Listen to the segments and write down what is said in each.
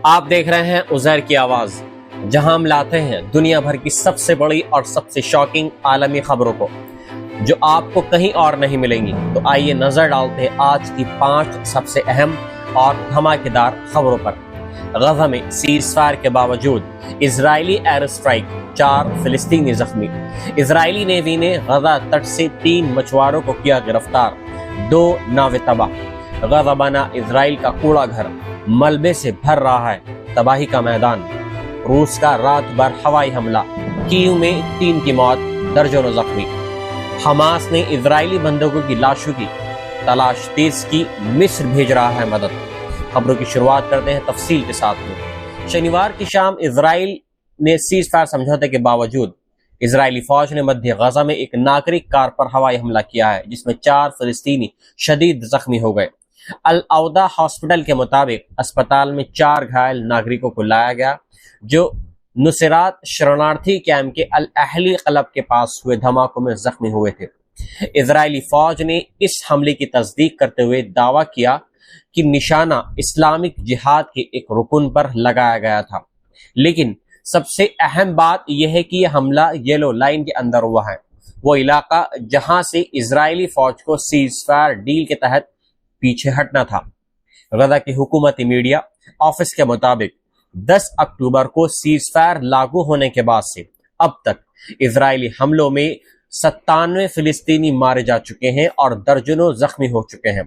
آپ دیکھ رہے ہیں عزیر کی آواز، جہاں ہم لاتے ہیں دنیا بھر کی سب سے بڑی اور سب سے شاکنگ عالمی خبروں کو جو آپ کو کہیں اور نہیں ملیں گی۔ تو آئیے نظر ڈالتے ہیں آج کی 5 سب سے اہم اور دھماکے دار خبروں پر۔ غزہ میں سیز فائر کے باوجود اسرائیلی ایئر اسٹرائک، 4 فلسطینی زخمی۔ اسرائیلی نیوی نے غزہ تٹ سے 3 مچھواروں کو کیا گرفتار، 2 ناویں تباہ۔ غزہ بنا اسرائیل کا کوڑا گھر، ملبے سے بھر رہا ہے تباہی کا میدان۔ روس کا رات بھر ہوائی حملہ، کیو میں 3 کی موت، درجنوں زخمی۔ حماس نے اسرائیلی بندوقوں کی لاشوں کی تلاش تیز کی، مصر بھیج رہا ہے مدد۔ خبروں کی شروعات کرتے ہیں تفصیل کے ساتھ میں۔ شنیوار کی شام اسرائیل نے سیز فائر سمجھوتے کے باوجود اسرائیلی فوج نے مدھیہ غزہ میں ایک ناگرک کار پر ہوائی حملہ کیا ہے، جس میں 4 فلسطینی شدید زخمی ہو گئے۔ العودہ ہاسپٹل کے مطابق اسپتال میں 4 گھائل ناگرکوں کو لایا گیا جو نصیرات شرنارتھی کیمپ کے الاہلی کلب کے پاس ہوئے دھماکوں میں زخمی ہوئے تھے۔ اسرائیلی فوج نے اس حملے کی تصدیق کرتے ہوئے دعویٰ کیا کہ نشانہ اسلامک جہاد کے ایک رکن پر لگایا گیا تھا، لیکن سب سے اہم بات یہ ہے کہ یہ حملہ یلو لائن کے اندر ہوا ہے، وہ علاقہ جہاں سے اسرائیلی فوج کو سیز فائر ڈیل کے تحت پیچھے ہٹنا تھا۔ غزہ کی حکومتی میڈیا آفس کے مطابق 10 اکتوبر کو سیز فائر لاگو ہونے کے بعد سے اب تک اسرائیلی حملوں میں 97 فلسطینی مارے جا چکے ہیں اور درجنوں زخمی ہو چکے ہیں۔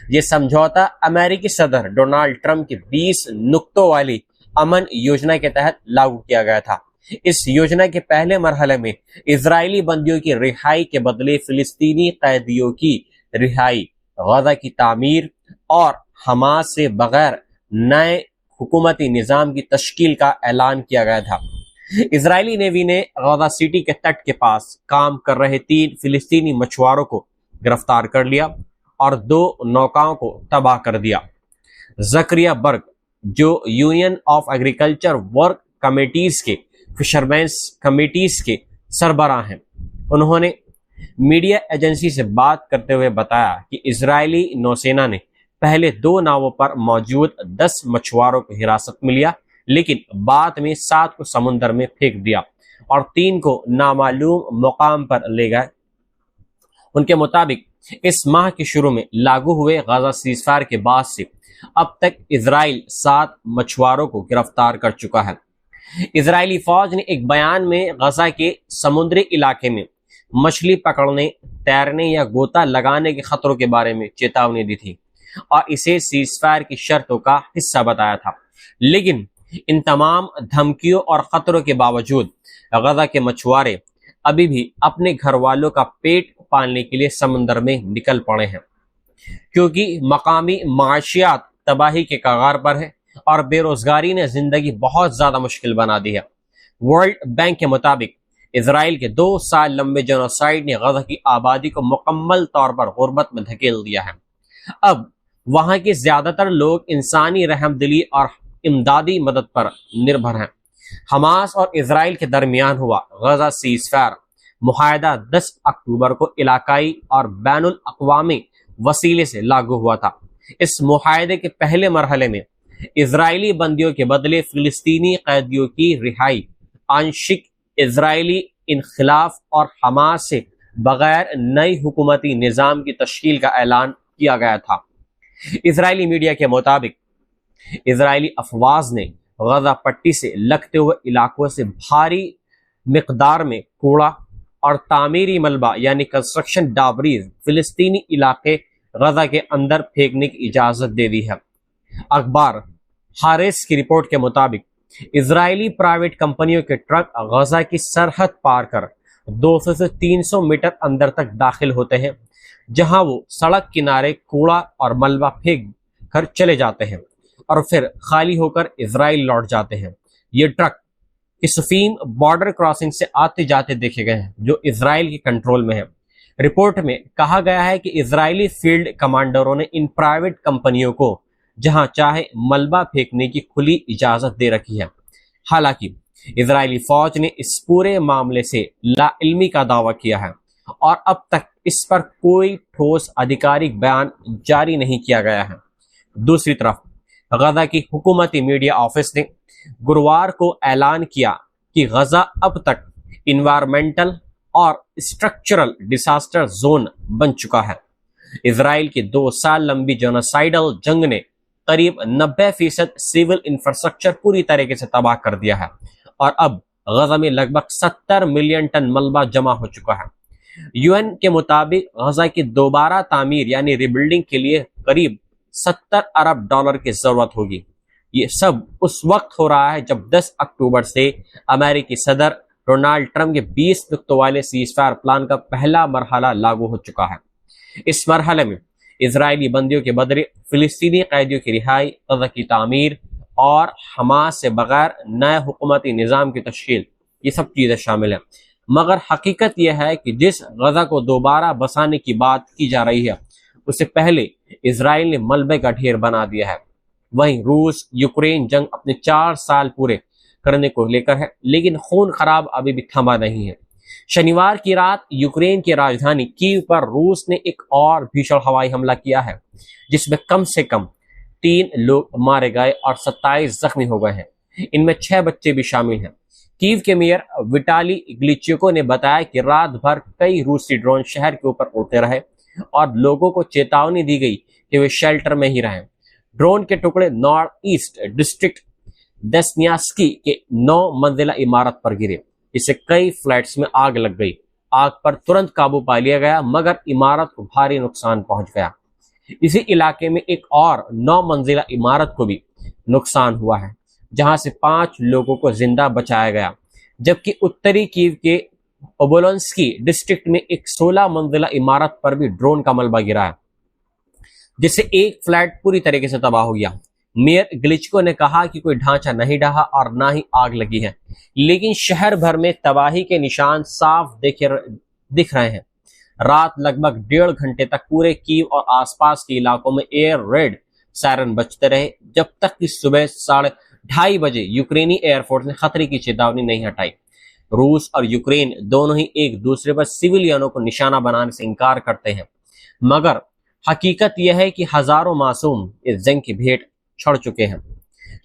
یہ سمجھوتا امریکی صدر ڈونالڈ ٹرمپ کی 20 نقطوں والی امن یوجنا کے تحت لاگو کیا گیا تھا۔ اس یوجنا کے پہلے مرحلے میں اسرائیلی بندیوں کی رہائی کے بدلے فلسطینی قیدیوں کی رہائی، غزہ کی تعمیر اور حماس سے بغیر نئے حکومتی نظام کی تشکیل کا اعلان کیا گیا تھا۔ اسرائیلی نیوی نے غزہ سٹی کے تٹ کے پاس کام کر رہے 3 فلسطینی مچھواروں کو گرفتار کر لیا اور 2 نوکاؤں کو تباہ کر دیا۔ زکریا برگ جو union of agriculture work committees کے فشرمینز کمیٹیز کے سربراہ ہیں، انہوں نے میڈیا ایجنسی سے بات کرتے ہوئے بتایا کہ اسرائیلی نوسینا نے پہلے 2 ناؤوں پر موجود 10 مچھواروں کو حراست میں لیا، لیکن بعد میں 7 کو سمندر میں پھینک دیا اور 3 کو نامعلوم مقام پر لے گئے۔ ان کے مطابق اس ماہ کے شروع میں لاگو ہوئے غزہ سیز فائر کے بعد سے اب تک اسرائیل 7 مچھواروں کو گرفتار کر چکا ہے۔ اسرائیلی فوج نے ایک بیان میں غزہ کے سمندری علاقے میں مچھلی پکڑنے، تیرنے یا غوطہ لگانے کے خطروں کے بارے میں چیتاونی دی تھی اور اسے سیز فائر کی شرطوں کا حصہ بتایا تھا، لیکن ان تمام دھمکیوں اور خطروں کے باوجود غزہ کے مچھوارے ابھی بھی اپنے گھر والوں کا پیٹ پالنے کے لیے سمندر میں نکل پڑے ہیں، کیونکہ مقامی معاشیات تباہی کے کگار پر ہے اور بے روزگاری نے زندگی بہت زیادہ مشکل بنا دی ہے۔ ورلڈ بینک کے مطابق اسرائیل کے 2 سال لمبے جنوسائیڈ نے غزہ کی آبادی کو مکمل طور پر غربت میں دھکیل دیا ہے۔ اب وہاں کے زیادہ تر لوگ انسانی رحم دلی اور امدادی مدد پر نربھر ہیں۔ حماس اور اسرائیل کے درمیان ہوا غزہ سیز فائر معاہدہ 10 اکتوبر کو علاقائی اور بین الاقوامی وسیلے سے لاگو ہوا تھا۔ اس معاہدے کے پہلے مرحلے میں اسرائیلی بندیوں کے بدلے فلسطینی قیدیوں کی رہائی، آنشک اسرائیلی انخلاف اور حماس سے بغیر نئی حکومتی نظام کی تشکیل کا اعلان کیا گیا تھا۔ اسرائیلی میڈیا کے مطابق اسرائیلی افواج نے غزہ پٹی سے لگتے ہوئے علاقوں سے بھاری مقدار میں کوڑا اور تعمیری ملبہ یعنی کنسٹرکشن ڈابریز فلسطینی علاقے غزہ کے اندر پھینکنے کی اجازت دے دی ہے۔ اخبار حارس کی رپورٹ کے مطابق اسرائیلی پرائیویٹ کمپنیوں کے ٹرک غزہ کی سرحد پار کر 200 سے 300 میٹر اندر تک داخل ہوتے ہیں، جہاں وہ سڑک کنارے کوڑا اور ملبہ پھینک کر چلے جاتے ہیں اور پھر خالی ہو کر اسرائیل لوٹ جاتے ہیں۔ یہ ٹرک کسفیم بارڈر کراسنگ سے آتے جاتے دیکھے گئے ہیں جو اسرائیل کے کنٹرول میں ہے۔ رپورٹ میں کہا گیا ہے کہ اسرائیلی فیلڈ کمانڈروں نے ان پرائیویٹ کمپنیوں کو جہاں چاہے ملبہ پھینکنے کی کھلی اجازت دے رکھی ہے۔ حالانکہ اسرائیلی فوج نے اس پورے معاملے سے لا علمی کا دعویٰ کیا ہے اور اب تک اس پر کوئی ٹھوس آدھیکارک بیان جاری نہیں کیا گیا ہے۔ دوسری طرف غزہ کی حکومتی میڈیا آفس نے گروار کو اعلان کیا کہ غزہ اب تک انوائرمنٹل اور اسٹرکچرل ڈیزاسٹر زون بن چکا ہے۔ اسرائیل کی 2 سال لمبی جنوسائیڈل جنگ نے قریب 90% سول انفراسٹرکچر پوری طریقے سے تباہ کر دیا ہے، اور اب غزہ میں لگ بھگ 70 ملین ٹن ملبہ جمع ہو چکا ہے۔ UN کے مطابق غزہ کی دوبارہ تعمیر یعنی ریبلڈنگ کے لیے قریب $70 ارب کی ضرورت ہوگی۔ یہ سب اس وقت ہو رہا ہے جب 10 اکتوبر سے امریکی صدر ڈونالڈ ٹرمپ کے 20 نقطوں والے سیز فائر پلان کا پہلا مرحلہ لاگو ہو چکا ہے۔ اس مرحلے میں اسرائیلی بندیوں کے بدلے فلسطینی قیدیوں کی رہائی، غزہ کی تعمیر اور حماس سے بغیر نئے حکومتی نظام کی تشکیل، یہ سب چیزیں شامل ہیں۔ مگر حقیقت یہ ہے کہ جس غزہ کو دوبارہ بسانے کی بات کی جا رہی ہے اس سے پہلے اسرائیل نے ملبے کا ڈھیر بنا دیا ہے۔ وہیں روس یوکرین جنگ اپنے 4 سال پورے کرنے کو لے کر ہے، لیکن خون خراب ابھی بھی تھما نہیں ہے۔ شنیوار کی رات یوکرین کی راجدھانی کیو پر روس نے ایک اور بھیشن ہوائی حملہ کیا ہے، جس میں کم سے کم 3 لوگ مارے گئے اور 27 زخمی ہو گئے ہیں، ان میں 6 بچے بھی شامل ہیں۔ کیو کے میئر وٹالی گلیچیکو نے بتایا کہ رات بھر کئی روسی ڈرون شہر کے اوپر اڑتے رہے اور لوگوں کو چیتاونی دی گئی کہ وہ شیلٹر میں ہی رہیں۔ ڈرون کے ٹکڑے نارتھ ایسٹ ڈسٹرکٹ دسنیاسکی کے 9 منزلہ عمارت پر گرے، اس سے کئی فلیٹس میں آگ لگ گئی۔ آگ پر ترنت قابو پا لیا گیا مگر عمارت کو بھاری نقصان پہنچ گیا۔ اسی علاقے میں ایک اور 9 منزلہ عمارت کو بھی نقصان ہوا ہے، جہاں سے 5 لوگوں کو زندہ بچایا گیا، جبکہ اتری کیو کے اوبولنسکی ڈسٹرکٹ میں ایک 16 منزلہ عمارت پر بھی ڈرون کا ملبہ گرا ہے، جس سے ایک فلیٹ پوری طریقے سے تباہ ہو گیا۔ میئر گلیچکو نے کہا کہ کوئی ڈھانچہ نہیں ڈھہا اور نہ ہی آگ لگی ہے، لیکن شہر بھر میں تباہی کے نشان صاف دکھ رہے ہیں۔ رات لگ بھگ 1.5 گھنٹے تک پورے کیو اور آس پاس کے علاقوں میں ایئر ریڈ سائرن بجتے رہے، جب تک کہ صبح 2:30 بجے یوکرینی ایئر فورس نے خطرے کی چیتاونی نہیں ہٹائی۔ روس اور یوکرین دونوں ہی ایک دوسرے پر سویلینوں کو نشانہ بنانے سے انکار کرتے ہیں، مگر حقیقت یہ ہے کہ ہزاروں معصوم اس جنگ کی بھیٹ چھڑ چکے ہیں،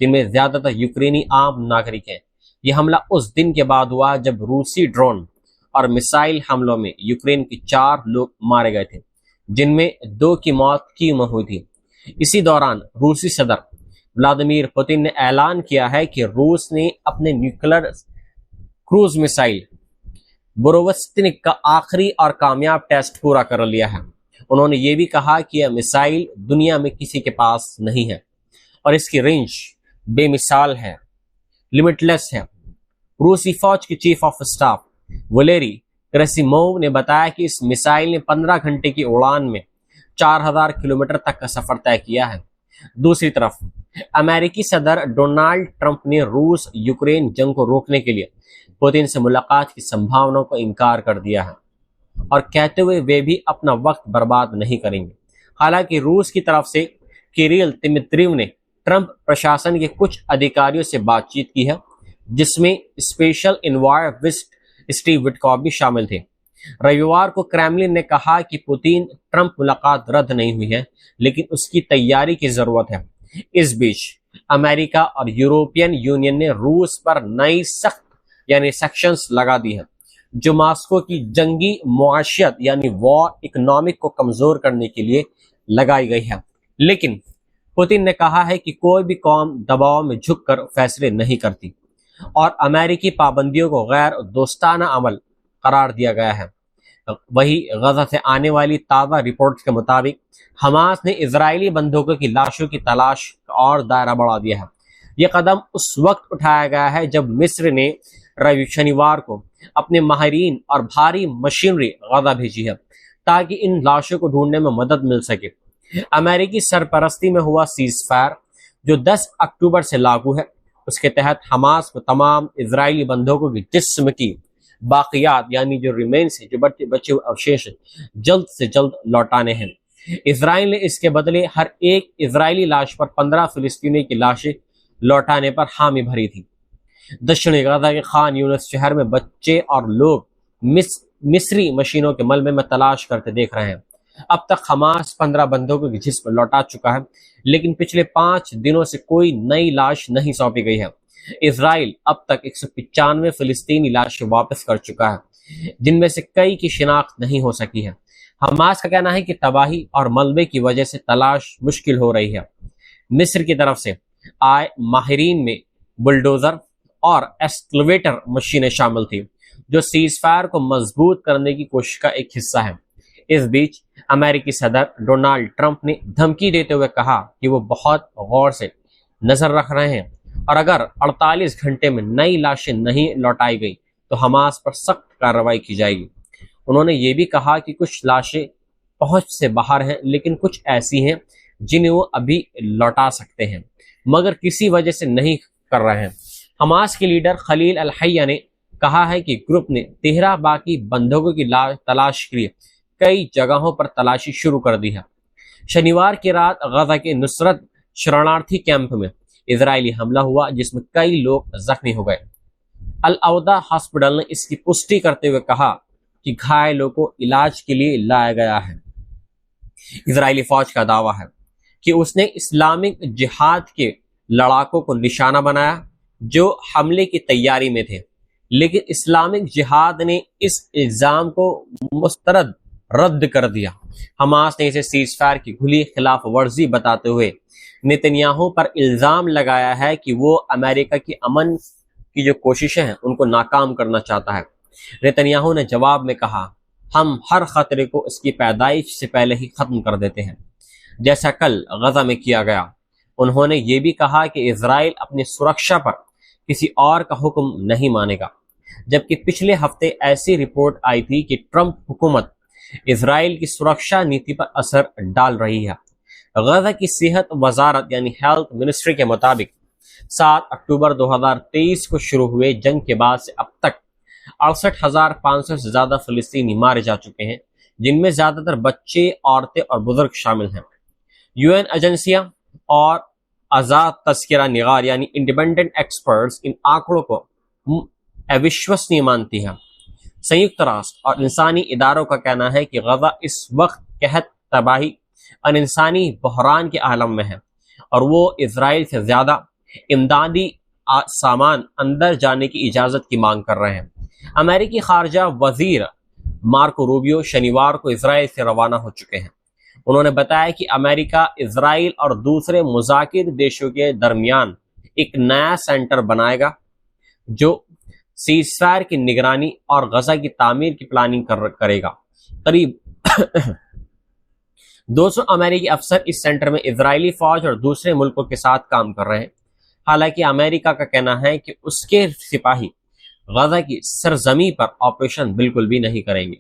جن میں زیادہ تر یوکرینی عام ناگرک ہیں۔ یہ حملہ اس دن کے بعد ہوا جب روسی ڈرون اور میسائل حملوں میں یوکرین کے 4 لوگ مارے گئے تھے، جن میں 2 کی موت کیو میں ہوئی تھی۔ اسی دوران روسی صدر ولادیمیر پوتن نے اعلان کیا ہے کہ روس نے اپنے نیوکلیر کروز میسائل بوروستنک کا آخری اور کامیاب ٹیسٹ پورا کر لیا ہے۔ انہوں نے یہ بھی کہا کہ یہ میسائل دنیا میں کسی کے پاس نہیں ہے اور اس کی رینج بے مثال ہے، لمٹ لیس ہے۔ روسی فوج کے چیف آف اسٹاف ولیری گریسیموو نے بتایا کہ اس میسائل نے 15 گھنٹے کی اڑان میں 4000 کلومیٹر تک کا سفر طے کیا ہے۔ دوسری طرف امریکی صدر ڈونالڈ ٹرمپ نے روس یوکرین جنگ کو روکنے کے لیے پوتن سے ملاقات کی سمبھاوناؤں کو انکار کر دیا ہے، اور کہتے ہوئے وہ بھی اپنا وقت برباد نہیں کریں گے۔ حالانکہ روس کی طرف سے کیریل تیمتریو نے ٹرمپ پرشاسن کے کچھ ادھیکاریوں سے بات چیت کی ہے، جس میں اسپیشل انوائر اسٹیو وٹکاف بھی شامل تھے۔ رویوار کو کریملن نے کہا کہ پوتین ٹرمپ ملاقات رد نہیں ہوئی ہے، لیکن اس کی تیاری کی ضرورت ہے۔ اس بیچ امریکہ اور یورپین یونین نے روس پر نئی سخت یعنی سیکشنز لگا دی ہیں، جو ماسکو کی جنگی معاشیت یعنی وار اکنامک کو کمزور کرنے کے لیے لگائی گئی ہے۔ لیکن پوتن نے کہا ہے کہ کوئی بھی قوم دباؤ میں جھک کر فیصلے نہیں کرتی، اور امریکی پابندیوں کو غیر دوستانہ عمل قرار دیا گیا ہے۔ وہی غزہ سے آنے والی تازہ رپورٹس کے مطابق حماس نے اسرائیلی بندوقوں کی لاشوں کی تلاش کا اور دائرہ بڑھا دیا ہے۔ یہ قدم اس وقت اٹھایا گیا ہے جب مصر نے شنیوار کو اپنے ماہرین اور بھاری مشینری غزہ بھیجی ہے تاکہ ان لاشوں کو ڈھونڈنے میں مدد مل سکے۔ امریکی سرپرستی میں ہوا سیز فائر جو 10 اکتوبر سے لاگو ہے، اس کے تحت حماس کو تمام اسرائیلی بندوقوں کی جسم کی باقیات یعنی جو ریمینس ہیں، جو بچے ہوئے اوشیش ہیں، جلد سے جلد لوٹانے ہیں۔ اسرائیل نے اس کے بدلے ہر ایک اسرائیلی لاش پر 15 فلسطینی کی لاشیں لوٹانے پر حامی بھری تھی۔ دشنی غزہ کے خان یونس شہر میں بچے اور لوگ مصری مشینوں کے ملبے میں تلاش کرتے دیکھ رہے ہیں۔ اب تک حماس 15 بندوقوں کے جسم لوٹا چکا ہے، لیکن پچھلے 5 دنوں سے کوئی نئی لاش نہیں سونپی گئی ہے۔ اسرائیل اب تک 195 فلسطینی لاشیں واپس کر چکا ہے، جن میں سے کئی کی شناخت نہیں ہو سکی ہے۔ حماس کا کہنا ہے کہ تباہی اور ملبے کی وجہ سے تلاش مشکل ہو رہی ہے۔ مصر کی طرف سے آئے ماہرین میں بلڈوزر اور ایکسکیویٹر مشینیں شامل تھیں، جو سیز فائر کو مضبوط کرنے کی کوشش کا ایک حصہ ہے۔ اس بیچ امریکی صدر ڈونالڈ ٹرمپ نے دھمکی دیتے ہوئے کہا کہ وہ بہت غور سے نظر رکھ رہے ہیں اور اگر 48 گھنٹے میں نئی لاشیں نہیں لوٹائی گئی تو حماس پر سخت کارروائی کی جائے گی۔ انہوں نے یہ بھی کہا کہ کچھ لاشیں پہنچ سے باہر ہیں، لیکن کچھ ایسی ہیں جنہیں وہ ابھی لوٹا سکتے ہیں مگر کسی وجہ سے نہیں کر رہے ہیں۔ حماس کے لیڈر خلیل الحیہ نے کہا ہے کہ گروپ نے 13 باقی بندوقوں کی تلاش کے لیے کئی جگہوں پر تلاشی شروع کر دی ہے۔ شنیوار کی رات غزہ کے نصرت شرنارتھی کیمپ میں اسرائیلی حملہ ہوا، جس میں کئی لوگ زخمی ہو گئے۔ العودہ ہاسپٹل نے اس کی پشٹی کرتے ہوئے کہا کہ گھائلوں کو علاج کے لیے لایا گیا ہے۔ اسرائیلی فوج کا دعویٰ ہے کہ اس نے اسلامک جہاد کے لڑاکوں کو نشانہ بنایا جو حملے کی تیاری میں تھے، لیکن اسلامک جہاد نے اس الزام کو مسترد رد کر دیا۔ حماس نے اسے سیز فائر کی کھلی خلاف ورزی بتاتے ہوئے نتنیاہو پر الزام لگایا ہے کہ وہ امریکہ کی امن کی جو کوششیں ہیں ان کو ناکام کرنا چاہتا ہے۔ نتنیاہو نے جواب میں کہا، ہم ہر خطرے کو اس کی پیدائش سے پہلے ہی ختم کر دیتے ہیں، جیسا کل غزہ میں کیا گیا۔ انہوں نے یہ بھی کہا کہ اسرائیل اپنی سرکشا پر کسی اور کا حکم نہیں مانے گا، جبکہ پچھلے ہفتے ایسی رپورٹ آئی تھی کہ ٹرمپ حکومت اسرائیل کی سرکشا نیتی پر اثر ڈال رہی ہے۔ غزہ کی صحت وزارت یعنی ہیلتھ منسٹری کے مطابق 7 اکتوبر 2023 کو شروع ہوئے جنگ کے بعد سے اب تک 68,500 سے زیادہ فلسطینی مارے جا چکے ہیں، جن میں زیادہ تر بچے، عورتیں اور بزرگ شامل ہیں۔ UN ایجنسیاں اور آزاد تذکرہ نگار یعنی انڈیپینڈنٹ ایکسپرٹس ان آنکڑوں کو اوشوسنی مانتی ہیں۔ سنیکت راشٹر اور انسانی اداروں کا کہنا ہے کہ غزہ اس وقت قحط، تباہی اور انسانی بحران کے عالم میں ہے اور وہ اسرائیل سے زیادہ امدادی سامان اندر جانے کی اجازت کی مانگ کر رہے ہیں۔ امریکی خارجہ وزیر مارکو روبیو شنیوار کو اسرائیل سے روانہ ہو چکے ہیں۔ انہوں نے بتایا کہ امریکہ، اسرائیل اور دوسرے مذاکر دیشوں کے درمیان ایک نیا سینٹر بنائے گا جو سیز فائر کی نگرانی اور غزہ کی تعمیر کی پلاننگ کرے گا۔ قریب 200 امریکی افسر اس سینٹر میں اسرائیلی فوج اور دوسرے ملکوں کے ساتھ کام کر رہے ہیں۔ حالانکہ امریکہ کا کہنا ہے کہ اس کے سپاہی غزہ کی سرزمین پر آپریشن بالکل بھی نہیں کریں گے۔